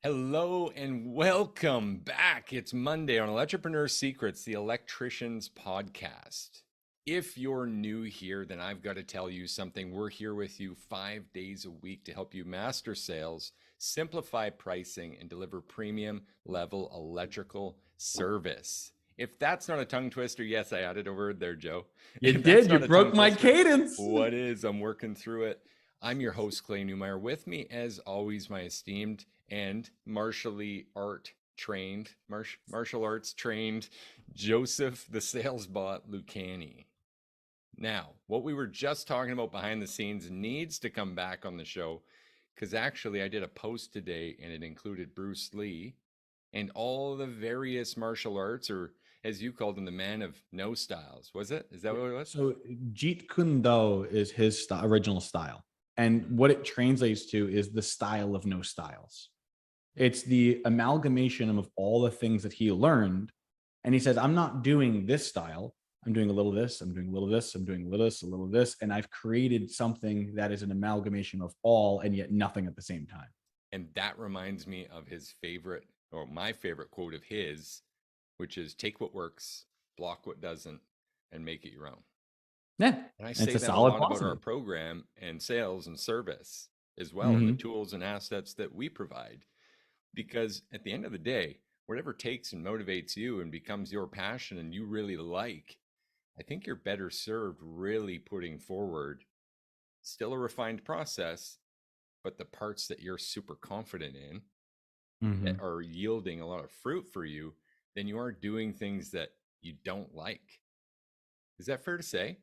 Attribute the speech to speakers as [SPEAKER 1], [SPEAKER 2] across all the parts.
[SPEAKER 1] Hello and welcome back. It's Monday on Entrepreneur Secrets, the Electricians podcast. If you're new here, then I've got to tell you something. We're here with you 5 days a week to help you master sales, simplify pricing, and deliver premium level electrical service. If that's not a tongue twister, yes, I added a word there, Joe.
[SPEAKER 2] You
[SPEAKER 1] If that's
[SPEAKER 2] did. You
[SPEAKER 1] not a tongue
[SPEAKER 2] broke my
[SPEAKER 1] twister,
[SPEAKER 2] cadence.
[SPEAKER 1] what is? I'm working through it. I'm your host, Clay Newmeyer. With me, as always, my esteemed and martial arts trained Joseph the sales bot Lucani. Now, what we were just talking about behind the scenes needs to come back on the show because actually I did a post today and it included Bruce Lee and all the various martial arts, or as you called him, the man of no styles. Was it? Is that what it was?
[SPEAKER 2] So Jeet Kune Do is his original style. And what it translates to is the style of no styles. It's the amalgamation of all the things that he learned. And he says, I'm not doing this style. I'm doing a little of this. I'm doing a little of this. I'm doing a little of this, a little of this. And I've created something that is an amalgamation of all and yet nothing at the same time.
[SPEAKER 1] And that reminds me of his favorite, or my favorite quote of his, which is take what works, block what doesn't, and make it your own.
[SPEAKER 2] Yeah.
[SPEAKER 1] And I say that a lot about our program and sales and service as well, and the tools and assets that we provide. Because at the end of the day, whatever takes and motivates you and becomes your passion and you really like, I think you're better served really putting forward still a refined process, but the parts that you're super confident in that are yielding a lot of fruit for you, than you are doing things that you don't like. Is that fair to say?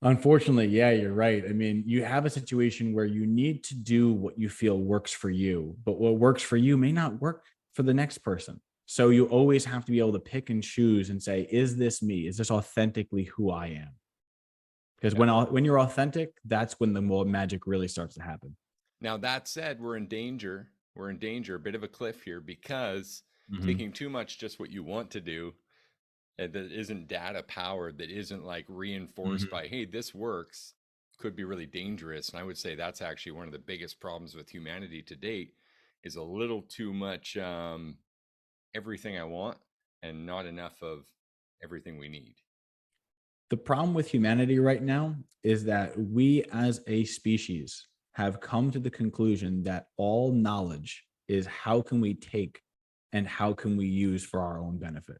[SPEAKER 2] Unfortunately, yeah, you're right. I mean, you have a situation where you need to do what you feel works for you, but what works for you may not work for the next person. So you always have to be able to pick and choose and say, is this me? Is this authentically who I am? Because when you're authentic, that's when the magic really starts to happen.
[SPEAKER 1] Now, that said, we're in danger. We're in danger, a bit of a cliff here, because taking too much just what you want to do that isn't data powered, that isn't like reinforced by, hey, this works, could be really dangerous. And I would say that's actually one of the biggest problems with humanity to date, is a little too much everything I want and not enough of everything we need.
[SPEAKER 2] The problem with humanity right now is that we as a species have come to the conclusion that all knowledge is how can we take and how can we use for our own benefit.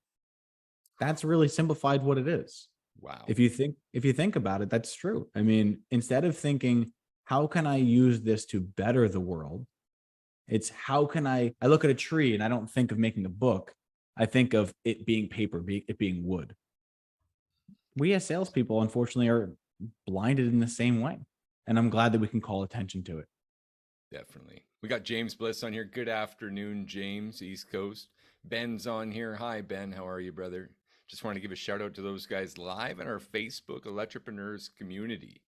[SPEAKER 2] That's really simplified what it is.
[SPEAKER 1] Wow.
[SPEAKER 2] If you think about it, that's true. I mean, instead of thinking, how can I use this to better the world? It's how can I look at a tree and I don't think of making a book. I think of it being paper, it being wood. We as salespeople, unfortunately, are blinded in the same way. And I'm glad that we can call attention to it.
[SPEAKER 1] Definitely. We got James Bliss on here. Good afternoon, James, East Coast. Ben's on here. Hi, Ben. How are you, brother? Just want to give a shout out to those guys live in our Facebook Electripreneurs community.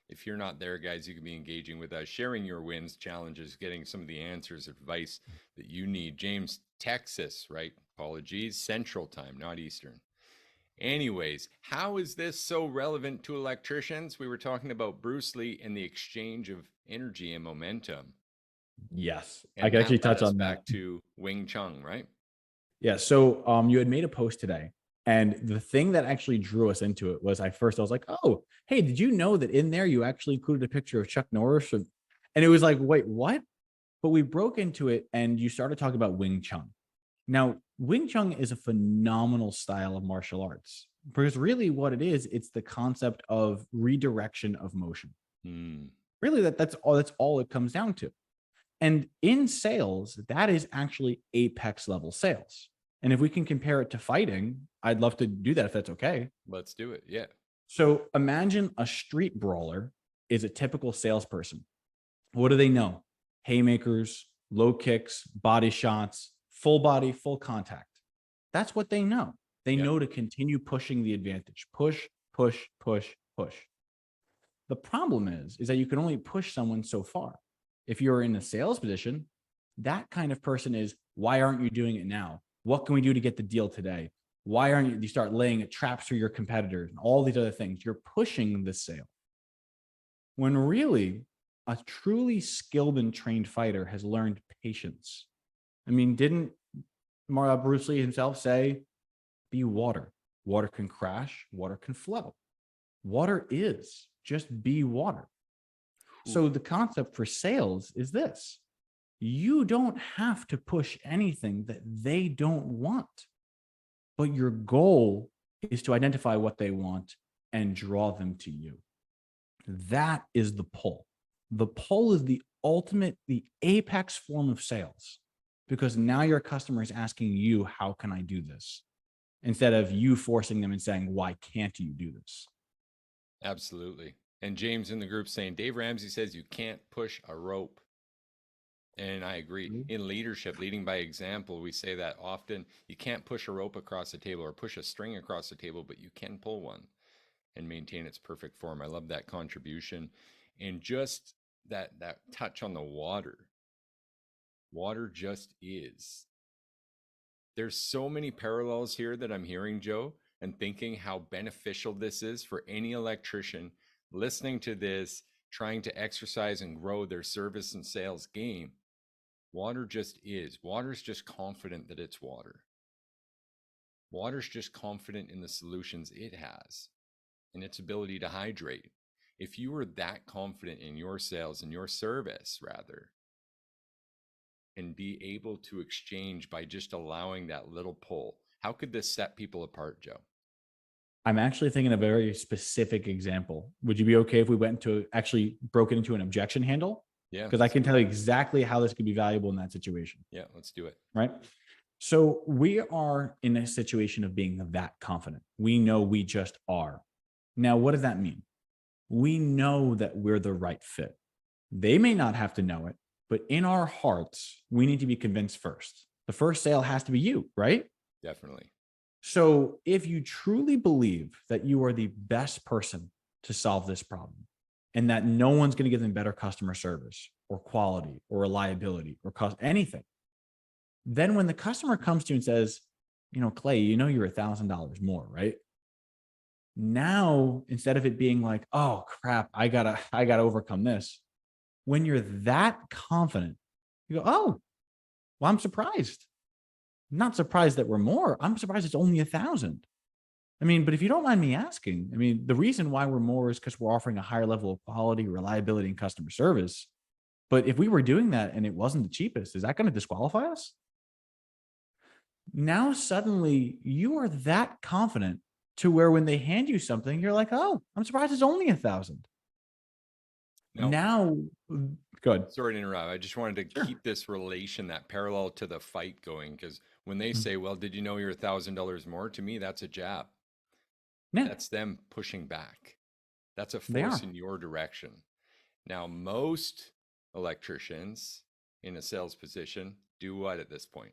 [SPEAKER 1] If you're not there, guys, you can be engaging with us, sharing your wins, challenges, getting some of the answers, advice that you need. James, Texas, right? Apologies. Central time, not Eastern. Anyways, how is this so relevant to electricians? We were talking about Bruce Lee and the exchange of energy and momentum.
[SPEAKER 2] Yes,
[SPEAKER 1] and
[SPEAKER 2] I can actually touch on that.
[SPEAKER 1] Back to Wing Chun, right?
[SPEAKER 2] Yeah. So you had made a post today, and the thing that actually drew us into it was I was like, oh, hey, did you know that in there you actually included a picture of Chuck Norris? And it was like, wait, what? But we broke into it and you started talking about Wing Chun. Now, Wing Chun is a phenomenal style of martial arts because really what it is, it's the concept of redirection of motion. Really, that's all it comes down to. And in sales, that is actually apex level sales. And if we can compare it to fighting, I'd love to do that if that's okay.
[SPEAKER 1] Let's do it. Yeah.
[SPEAKER 2] So imagine a street brawler is a typical salesperson. What do they know? Haymakers, low kicks, body shots, full body, full contact. That's what they know. They know to continue pushing the advantage. Push, push, push, push. The problem is that you can only push someone so far. If you're in a sales position, that kind of person is, why aren't you doing it now? What can we do to get the deal today? Why aren't you start laying traps for your competitors and all these other things? You're pushing the sale. When really a truly skilled and trained fighter has learned patience. I mean, didn't Bruce Lee himself say, be water? Water can crash, water can flow. Water is just be water. So the concept for sales is this: you don't have to push anything that they don't want, but your goal is to identify what they want and draw them to you. That is the pull. The pull is the ultimate, the apex form of sales, because now your customer is asking you, how can I do this? Instead of you forcing them and saying, why can't you do this?
[SPEAKER 1] Absolutely. And James in the group saying, Dave Ramsey says you can't push a rope. And I agree. In leadership, leading by example, we say that often. You can't push a rope across the table or push a string across the table, but you can pull one and maintain its perfect form. I love that contribution. And just that touch on the water. Water just is. There's so many parallels here that I'm hearing, Joe, and thinking how beneficial this is for any electrician listening to this, trying to exercise and grow their service and sales game. Water just is. Water's just confident that it's water. Water's just confident in the solutions it has and its ability to hydrate. If you were that confident in your sales and your service, rather, and be able to exchange by just allowing that little pull, how could this set people apart, Joe?
[SPEAKER 2] I'm actually thinking of a very specific example. Would you be okay if we went into actually broke it into an objection handle?
[SPEAKER 1] Yeah.
[SPEAKER 2] Because I can tell you exactly how this could be valuable in that situation.
[SPEAKER 1] Yeah, let's do it.
[SPEAKER 2] Right. So we are in a situation of being that confident. We know we just are. Now, what does that mean? We know that we're the right fit. They may not have to know it, but in our hearts, we need to be convinced first. The first sale has to be you, right?
[SPEAKER 1] Definitely.
[SPEAKER 2] So if you truly believe that you are the best person to solve this problem and that no one's going to give them better customer service or quality or reliability or cost anything, then when the customer comes to you and says, Clay, you're $1,000 more, right? Now, instead of it being like, oh crap, I gotta overcome this. When you're that confident, you go, oh, well, I'm surprised. I'm not surprised that we're more. I'm surprised it's only 1,000. I mean, but if you don't mind me asking, the reason why we're more is because we're offering a higher level of quality, reliability, and customer service. But if we were doing that and it wasn't the cheapest, is that going to disqualify us? Now, suddenly you are that confident to where when they hand you something, you're like, oh, I'm surprised it's only 1,000. Now, good.
[SPEAKER 1] Sorry to interrupt. I just wanted to keep this relation, that parallel to the fight going, because when they say, well, did you know you're $1,000 more? To me, that's a jab.
[SPEAKER 2] Yeah.
[SPEAKER 1] That's them pushing back. That's a force in your direction. Now, most electricians in a sales position do what at this point?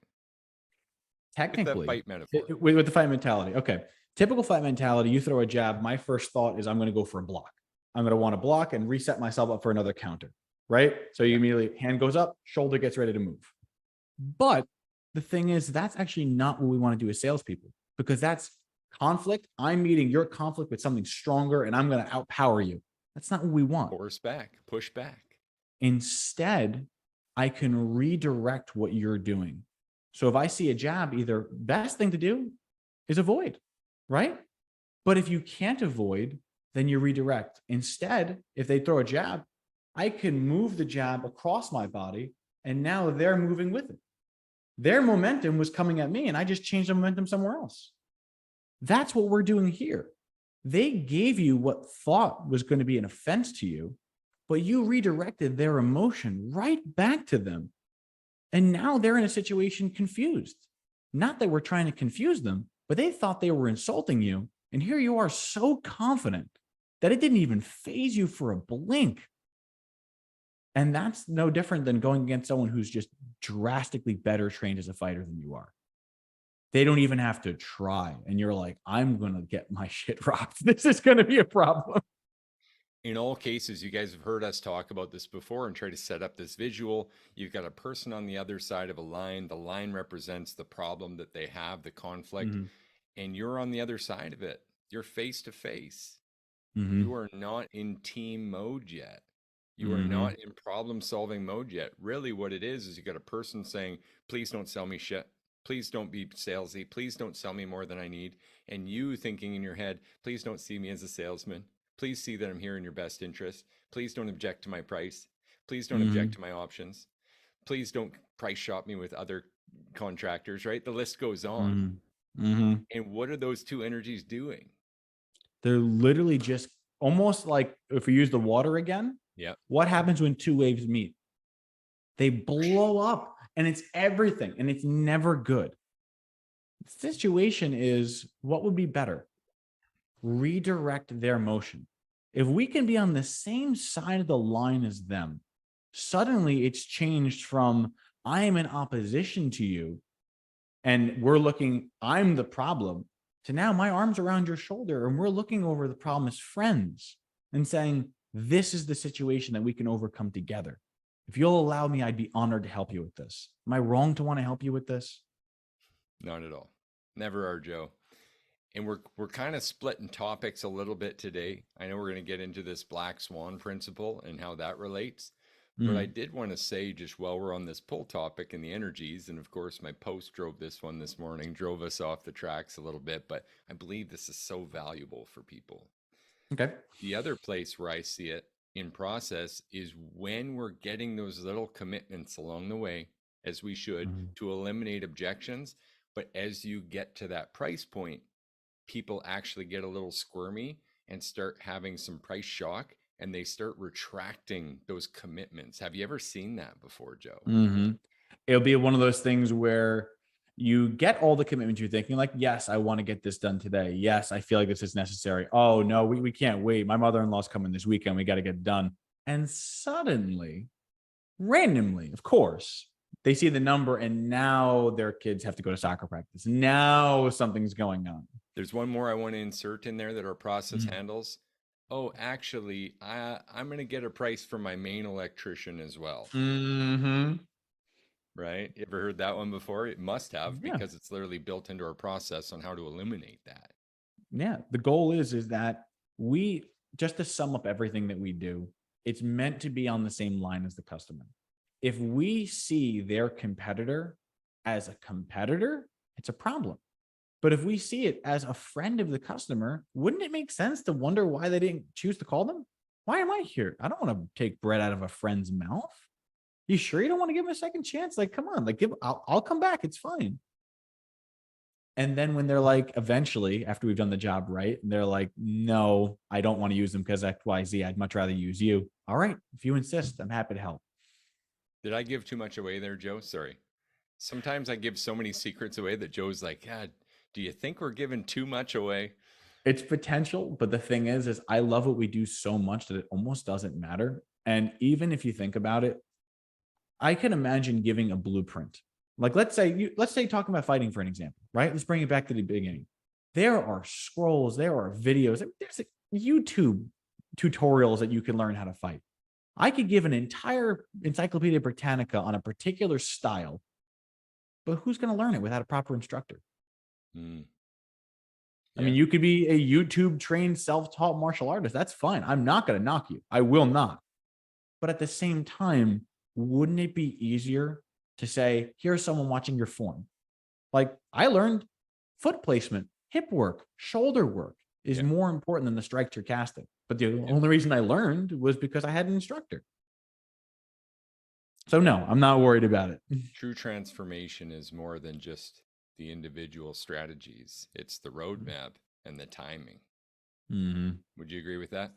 [SPEAKER 2] Technically,
[SPEAKER 1] with the fight metaphor.
[SPEAKER 2] With the fight mentality. Okay. Typical fight mentality, you throw a jab. My first thought is I'm going to go for a block. I'm going to want to block and reset myself up for another counter, right? So you immediately, hand goes up, shoulder gets ready to move. But the thing is, that's actually not what we want to do as salespeople, because that's conflict. I'm meeting your conflict with something stronger and I'm going to outpower you. That's not what we want.
[SPEAKER 1] Force back, push back.
[SPEAKER 2] Instead, I can redirect what you're doing. So if I see a jab, either best thing to do is avoid, right? But if you can't avoid, then you redirect. Instead, if they throw a jab, I can move the jab across my body, and now they're moving with it. Their momentum was coming at me, and I just changed the momentum somewhere else. That's what we're doing here. They gave you what thought was going to be an offense to you, but you redirected their emotion right back to them. And now they're in a situation confused. Not that we're trying to confuse them, but they thought they were insulting you. And here you are so confident that it didn't even faze you for a blink. And that's no different than going against someone who's just drastically better trained as a fighter than you are. They don't even have to try. And you're like, I'm going to get my shit rocked. This is going to be a problem.
[SPEAKER 1] In all cases, you guys have heard us talk about this before and try to set up this visual. You've got a person on the other side of a line. The line represents the problem that they have, the conflict, and you're on the other side of it. You're face to face. You are not in team mode yet. You are not in problem solving mode yet. Really, what it is you got a person saying, please don't sell me shit. Please don't be salesy. Please don't sell me more than I need. And you thinking in your head, please don't see me as a salesman. Please see that I'm here in your best interest. Please don't object to my price. Please don't object to my options. Please don't price shop me with other contractors, right? The list goes on. And what are those two energies doing?
[SPEAKER 2] They're literally just almost like, if we use the water again,
[SPEAKER 1] Yeah.
[SPEAKER 2] what happens when two waves meet? They blow up, and it's everything, and it's never good. The situation is, what would be better? Redirect their motion. If we can be on the same side of the line as them, suddenly it's changed from I am in opposition to you and we're looking, I'm the problem, to now my arm's around your shoulder and we're looking over the problem as friends and saying, this is the situation that we can overcome together. If you'll allow me, I'd be honored to help you with this. Am I wrong to want to help you with this?
[SPEAKER 1] Not at all. Never are, Joe. And we're kind of splitting topics a little bit today. I know we're going to get into this Black Swan principle and how that relates. But I did want to say, just while we're on this pull topic and the energies, and of course my post drove this one this morning, drove us off the tracks a little bit, but I believe this is so valuable for people.
[SPEAKER 2] Okay.
[SPEAKER 1] The other place where I see it in process is when we're getting those little commitments along the way, as we should, to eliminate objections. But as you get to that price point, people actually get a little squirmy and start having some price shock, and they start retracting those commitments. Have you ever seen that before, Joe?
[SPEAKER 2] It'll be one of those things where you get all the commitments you're thinking, like, yes, I want to get this done today. Yes, I feel like this is necessary. Oh, no, we can't wait. My mother-in-law's coming this weekend. We got to get it done. And suddenly, randomly, of course, they see the number and now their kids have to go to soccer practice. Now something's going on.
[SPEAKER 1] There's one more I want to insert in there that our process handles. Oh, actually, I'm going to get a price for my main electrician as well. Right? You ever heard that one before? It must have, because it's literally built into our process on how to eliminate that.
[SPEAKER 2] Yeah. The goal is that we, just to sum up everything that we do, it's meant to be on the same line as the customer. If we see their competitor as a competitor, it's a problem. But if we see it as a friend of the customer, wouldn't it make sense to wonder why they didn't choose to call them? Why am I here? I don't want to take bread out of a friend's mouth. You sure you don't want to give him a second chance? Like, come on, like, I'll come back. It's fine. And then when they're like, eventually, after we've done the job right, and they're like, no, I don't want to use them because X, Y, Z. I'd much rather use you. All right. If you insist, I'm happy to help.
[SPEAKER 1] Did I give too much away there, Joe? Sorry. Sometimes I give so many secrets away that Joe's like, God, do you think we're giving too much away?
[SPEAKER 2] It's potential, but the thing is I love what we do so much that it almost doesn't matter. And even if you think about it, I can imagine giving a blueprint. Like, let's say talking about fighting for an example, right? Let's bring it back to the beginning. There are scrolls, there are videos, there's YouTube tutorials that you can learn how to fight. I could give an entire Encyclopedia Britannica on a particular style, but who's going to learn it without a proper instructor? I mean, you could be a YouTube trained self-taught martial artist. That's fine. I'm not going to knock you. I will not. But at the same time, wouldn't it be easier to say, here's someone watching your form? Like, I learned foot placement, hip work, shoulder work is more important than the strikes you're casting. But the only reason I learned was because I had an instructor. So no, I'm not worried about it.
[SPEAKER 1] True transformation is more than just the individual strategies. It's the roadmap and the timing. Would you agree with that?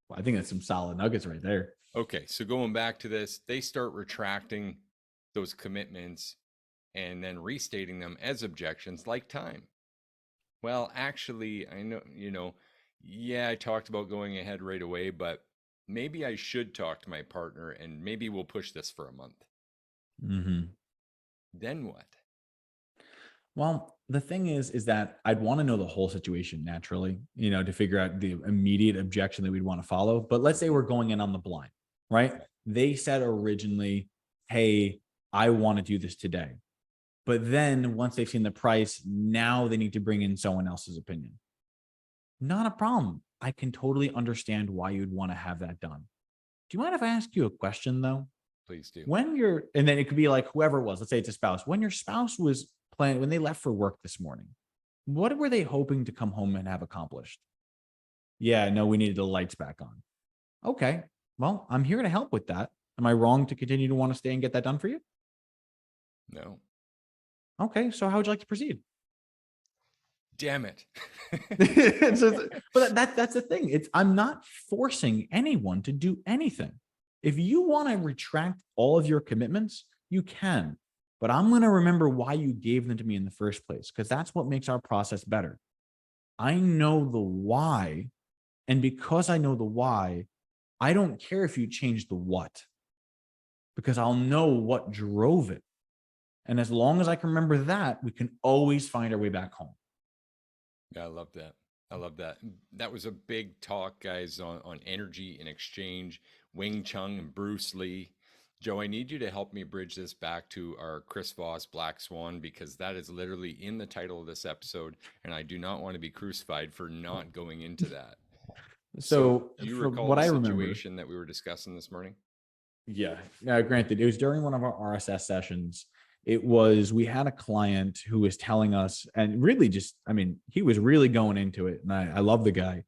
[SPEAKER 2] Well, I think that's some solid nuggets right there.
[SPEAKER 1] Okay, so going back to this, they start retracting those commitments and then restating them as objections, like time. Well, actually, I know, I talked about going ahead right away, but maybe I should talk to my partner and maybe we'll push this for a month. Then what?
[SPEAKER 2] Well, the thing is that I'd want to know the whole situation naturally, to figure out the immediate objection that we'd want to follow. But let's say we're going in on the blind, right? They said originally, hey, I want to do this today. But then once they've seen the price, now they need to bring in someone else's opinion. Not a problem. I can totally understand why you'd want to have that done. Do you mind if I ask you a question though?
[SPEAKER 1] Please do.
[SPEAKER 2] And then it could be like whoever it was, let's say it's a spouse. When your spouse was planning, when they left for work this morning, what were they hoping to come home and have accomplished? Yeah, no, we needed the lights back on. Okay. Well, I'm here to help with that. Am I wrong to continue to want to stay and get that done for you?
[SPEAKER 1] No.
[SPEAKER 2] Okay. So how would you like to proceed?
[SPEAKER 1] Damn it.
[SPEAKER 2] But that's the thing. I'm not forcing anyone to do anything. If you want to retract all of your commitments, you can. But I'm going to remember why you gave them to me in the first place, because that's what makes our process better. I know the why. And because I know the why, I don't care if you change the what, because I'll know what drove it. And as long as I can remember that, we can always find our way back home.
[SPEAKER 1] Yeah, I love that. I love that. That was a big talk, guys, on energy and exchange, Wing Chun and Bruce Lee. Joe, I need you to help me bridge this back to our Chris Voss Black Swan, because that is literally in the title of this episode, and I do not want to be crucified for not going into that. So,
[SPEAKER 2] So
[SPEAKER 1] do you
[SPEAKER 2] from
[SPEAKER 1] recall
[SPEAKER 2] what
[SPEAKER 1] the
[SPEAKER 2] I remember,
[SPEAKER 1] situation that we were discussing this morning?
[SPEAKER 2] yeah. Now, granted, it was during one of our RSS sessions. We had a client who was telling us, and really just, I mean, he was really going into it. And I love the guy,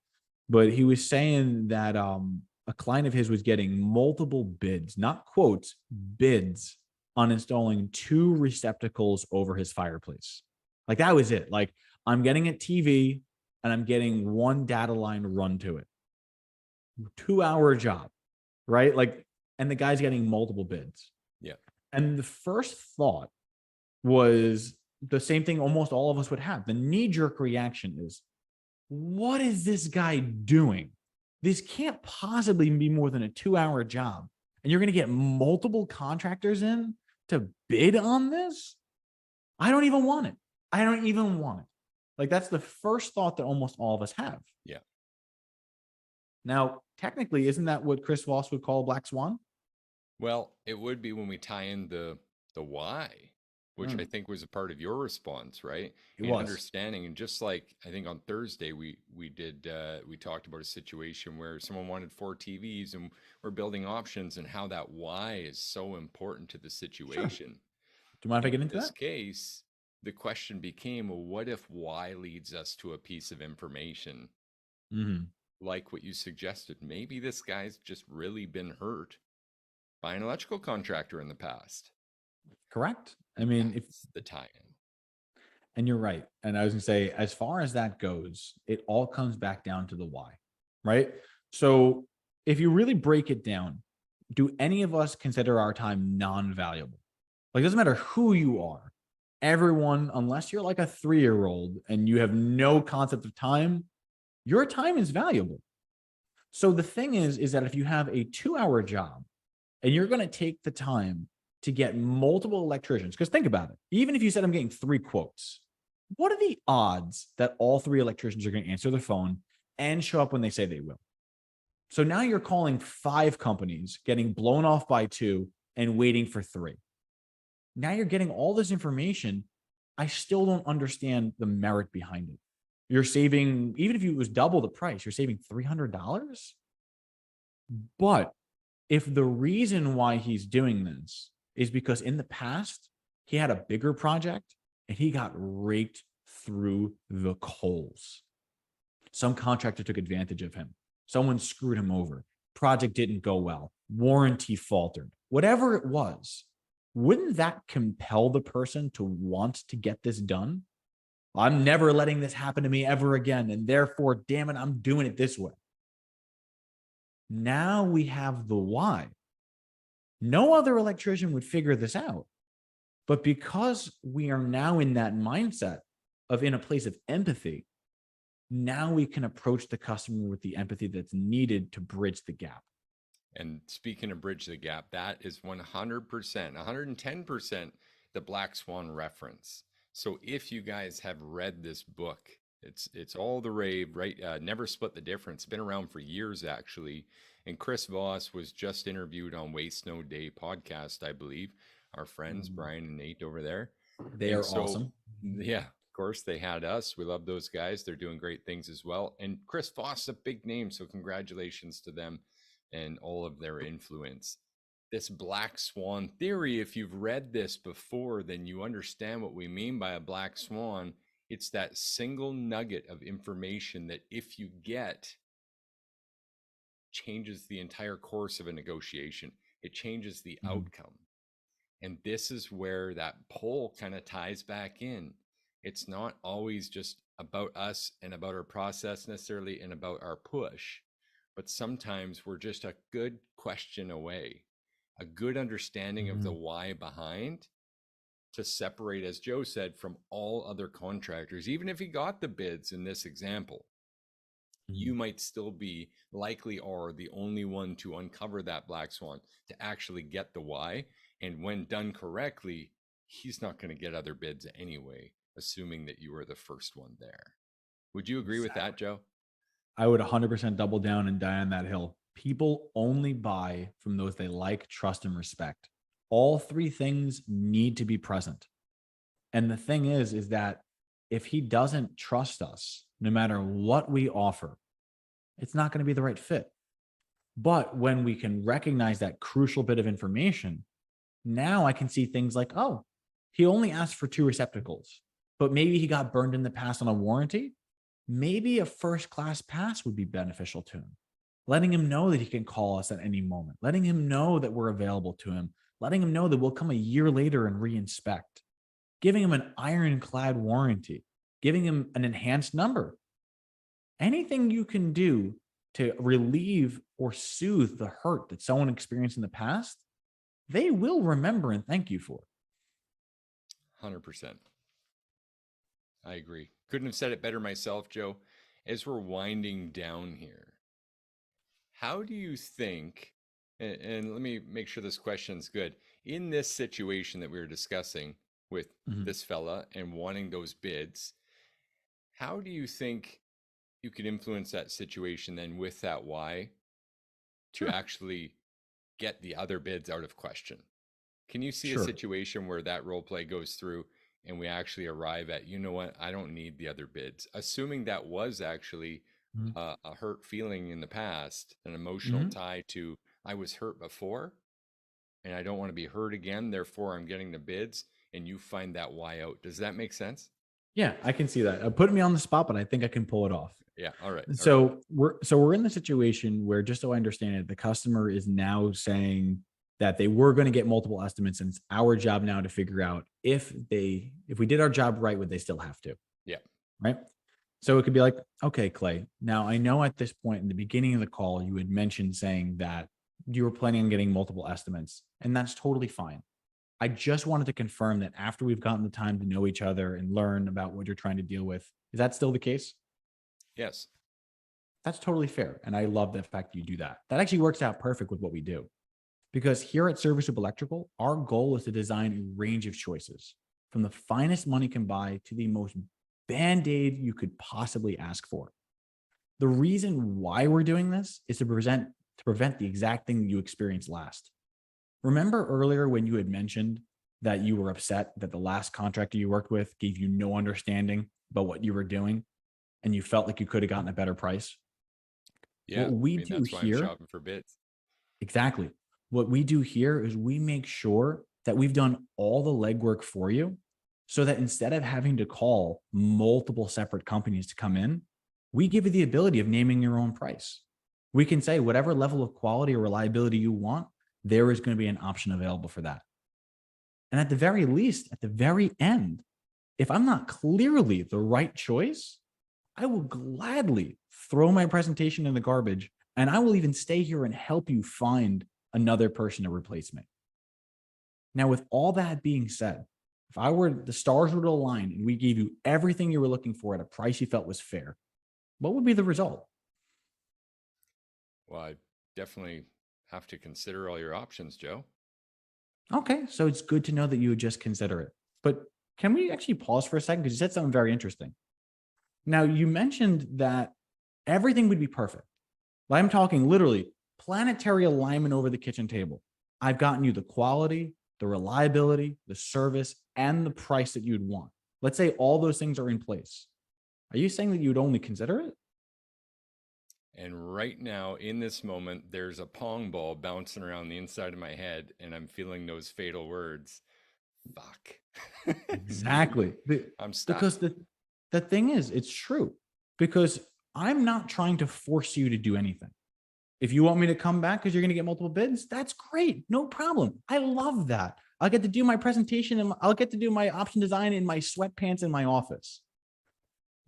[SPEAKER 2] but he was saying that a client of his was getting multiple bids, not quotes, bids on installing 2 receptacles over his fireplace. Like that was it. Like, I'm getting a TV and I'm getting 1 data line run to it. 2-hour job, right? Like, and the guy's getting multiple bids.
[SPEAKER 1] Yeah.
[SPEAKER 2] And the first thought was the same thing almost all of us would have. The knee-jerk reaction is, what is this guy doing? This can't possibly be more than a 2-hour job. And you're going to get multiple contractors in to bid on this? I don't even want it. I don't even want it. Like, that's the first thought that almost all of us have.
[SPEAKER 1] Yeah.
[SPEAKER 2] Now, technically, isn't that what Chris Voss would call a black swan?
[SPEAKER 1] Well, it would be when we tie in the why, which I
[SPEAKER 2] Mm,
[SPEAKER 1] think was a part of your response, right?
[SPEAKER 2] it
[SPEAKER 1] And
[SPEAKER 2] was.
[SPEAKER 1] understanding, and just like I think on Thursday we talked about a situation where someone wanted 4 TVs, and we're building options, and how that why is so important to the
[SPEAKER 2] Sure. Do
[SPEAKER 1] situation.
[SPEAKER 2] you mind if I
[SPEAKER 1] And
[SPEAKER 2] get
[SPEAKER 1] in
[SPEAKER 2] into
[SPEAKER 1] this
[SPEAKER 2] that?
[SPEAKER 1] case, the question became, well, what if why leads us to a piece of information
[SPEAKER 2] Mm-hmm.
[SPEAKER 1] like what you suggested? Maybe this guy's just really been hurt by an electrical contractor in the past.
[SPEAKER 2] Correct. I
[SPEAKER 1] And
[SPEAKER 2] mean, if
[SPEAKER 1] that's the tie-in.
[SPEAKER 2] and you're right. And I was gonna say, as far as that goes, it all comes back down to the why, right? So if you really break it down, do any of us consider our time non-valuable? Like, it doesn't matter who you are. Everyone, unless you're like a 3-year-old and you have no concept of time, your time is valuable. So the thing is that if you have a 2-hour job and you're going to take the time to get multiple electricians, because think about it, even if you said I'm getting 3 quotes, what are the odds that all 3 electricians are going to answer their phone and show up when they say they will? So now you're calling 5 companies, getting blown off by 2 and waiting for 3. Now you're getting all this information. I still don't understand the merit behind it. You're saving, even if it was double the price, you're saving $300. But if the reason why he's doing this is because in the past he had a bigger project and he got raked through the coals, some contractor took advantage of him, someone screwed him over, project didn't go well, warranty faltered, whatever it was, wouldn't that compel the person to want to get this done? I'm never letting this happen to me ever again, and therefore, damn it, I'm doing it this way. Now we have the why. No other electrician would figure this out. But because we are now in that mindset of in a place of empathy, now we can approach the customer with the empathy that's needed to bridge the gap.
[SPEAKER 1] And speaking of bridge the gap, that is 100%, 110% the Black Swan reference. So if you guys have read this book, it's all the rave, right? Never Split the Difference. Been around for years, actually. And Chris Voss was just interviewed on Waste No Day podcast, I believe. Our friends, Brian and Nate over there.
[SPEAKER 2] They
[SPEAKER 1] And
[SPEAKER 2] are
[SPEAKER 1] so,
[SPEAKER 2] awesome.
[SPEAKER 1] yeah, of course, they had us. We love those guys. They're doing great things as well. And Chris Voss, a big name. So congratulations to them. and all of their influence. This black swan theory, if you've read this before, then you understand what we mean by a black swan. It's that single nugget of information that if you get, changes the entire course of a negotiation. It changes the outcome. And this is where that poll kind of ties back in. It's not always just about us and about our process necessarily and about our push, but sometimes we're just a good question away, a good understanding of the why behind, to separate, as Joe said, from all other contractors. Even if he got the bids in this example, you might still be likely or the only one to uncover that black swan, to actually get the why. And when done correctly, he's not going to get other bids anyway, assuming that you were the first one there. Would you agree with that, Joe?
[SPEAKER 2] I would 100% double down and die on that hill. People only buy from those they like, trust, and respect. All three things need to be present. And the thing is that if he doesn't trust us, no matter what we offer, it's not going to be the right fit. But when we can recognize that crucial bit of information, now I can see things like, oh, he only asked for 2 receptacles, but maybe he got burned in the past on a warranty. Maybe a first-class pass would be beneficial to him. Letting him know that he can call us at any moment, letting him know that we're available to him, letting him know that we'll come a year later and re-inspect, giving him an ironclad warranty, giving him an enhanced number. Anything you can do to relieve or soothe the hurt that someone experienced in the past, they will remember and thank you for.
[SPEAKER 1] 100%. I agree. Couldn't have said it better myself, Joe. As we're winding down here, how do you think, and let me make sure this question's good, in this situation that we were discussing with this fella and wanting those bids, how do you think you could influence that situation then with that why to actually get the other bids out of question? Can you see a situation where that role play goes through and we actually arrive at, you know what, I don't need the other bids, assuming that was actually a hurt feeling in the past, an emotional tie to, I was hurt before and I don't want to be hurt again, therefore I'm getting the bids, and you find that why out. Does that make sense?
[SPEAKER 2] Yeah, I can see that. Put me on the spot, but I think I can pull it off.
[SPEAKER 1] Yeah. All right.
[SPEAKER 2] So we're in the situation where, just so I understand it, the customer is now saying that they were going to get multiple estimates, and it's our job now to figure out if we did our job right, would they still have to?
[SPEAKER 1] Yeah.
[SPEAKER 2] Right. So it could be like, okay, Clay, now I know at this point in the beginning of the call, you had mentioned saying that you were planning on getting multiple estimates, and that's totally fine. I just wanted to confirm that after we've gotten the time to know each other and learn about what you're trying to deal with, is that still the case?
[SPEAKER 1] Yes.
[SPEAKER 2] That's totally fair. And I love the fact that you do that. That actually works out perfect with what we do. Because here at Service Group Electrical, our goal is to design a range of choices, from the finest money can buy to the most Band-Aid you could possibly ask for. The reason why we're doing this is to prevent the exact thing you experienced last. Remember earlier when you had mentioned that you were upset that the last contractor you worked with gave you no understanding about what you were doing and you felt like you could have gotten a better price?
[SPEAKER 1] Yeah.
[SPEAKER 2] What we do
[SPEAKER 1] that's why
[SPEAKER 2] here,
[SPEAKER 1] I'm shopping for bids.
[SPEAKER 2] exactly. What we do here is we make sure that we've done all the legwork for you, so that instead of having to call multiple separate companies to come in, we give you the ability of naming your own price. We can say whatever level of quality or reliability you want, there is going to be an option available for that. And at the very least, at the very end, if I'm not clearly the right choice, I will gladly throw my presentation in the garbage, and I will even stay here and help you find another person to replace me. Now, with all that being said, if the stars were to align and we gave you everything you were looking for at a price you felt was fair, what would be the result?
[SPEAKER 1] Well, I definitely have to consider all your options, Joe.
[SPEAKER 2] Okay, so it's good to know that you would just consider it. But can we actually pause for a second? Because you said something very interesting. Now, you mentioned that everything would be perfect. I'm talking literally planetary alignment over the kitchen table. I've gotten you the quality, the reliability, the service, and the price that you'd want. Let's say all those things are in place. Are you saying that you would only consider it?
[SPEAKER 1] And right now, in this moment, there's a pong ball bouncing around the inside of my head, and I'm feeling those fatal words. Fuck.
[SPEAKER 2] Exactly.
[SPEAKER 1] I'm stuck.
[SPEAKER 2] Because the thing is, it's true. Because I'm not trying to force you to do anything. If you want me to come back because you're going to get multiple bids, that's great. No problem. I love that. I'll get to do my presentation and I'll get to do my option design in my sweatpants in my office.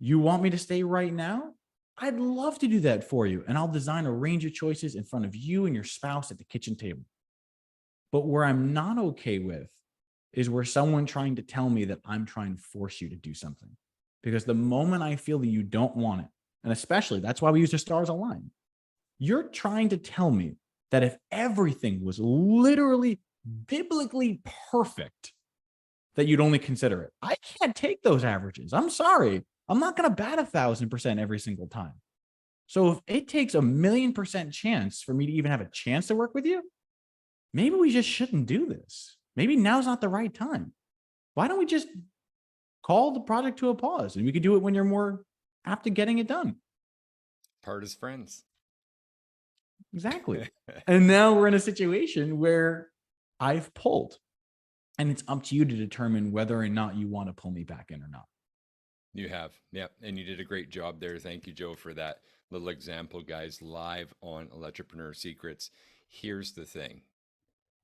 [SPEAKER 2] You want me to stay right now? I'd love to do that for you. And I'll design a range of choices in front of you and your spouse at the kitchen table. But where I'm not okay with is where someone trying to tell me that I'm trying to force you to do something. Because the moment I feel that you don't want it, and especially that's why we use the stars align, you're trying to tell me that if everything was literally biblically perfect, that you'd only consider it. I can't take those averages. I'm sorry. I'm not going to bat 1,000% every single time. So if it takes 1,000,000% chance for me to even have a chance to work with you, maybe we just shouldn't do this. Maybe now's not the right time. Why don't we just call the project to a pause and we could do it when you're more apt to getting it done?
[SPEAKER 1] Part as friends.
[SPEAKER 2] Exactly. And now we're in a situation where I've pulled, and it's up to you to determine whether or not you want to pull me back in or not.
[SPEAKER 1] You have. Yeah. And you did a great job there. Thank you, Joe, for that little example, guys, live on Electripreneur Secrets. Here's the thing.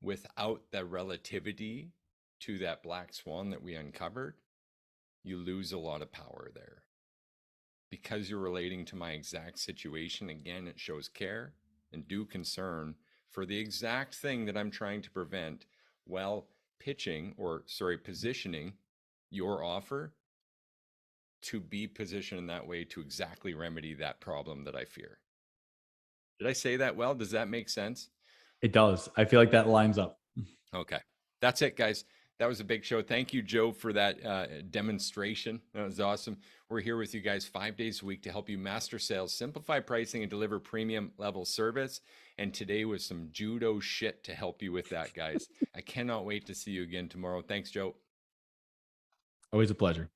[SPEAKER 1] Without the relativity to that black swan that we uncovered, you lose a lot of power there. Because you're relating to my exact situation, again, it shows care and due concern for the exact thing that I'm trying to prevent while positioning your offer to be positioned in that way to exactly remedy that problem that I fear. Did I say that well? Does that make sense?
[SPEAKER 2] It does. I feel like that lines up.
[SPEAKER 1] Okay. That's it, guys. That was a big show. Thank you, Joe, for that demonstration. That was awesome. We're here with you guys 5 days a week to help you master sales, simplify pricing, and deliver premium level service. And today was some judo shit to help you with that, guys. I cannot wait to see you again tomorrow. Thanks, Joe.
[SPEAKER 2] Always a pleasure.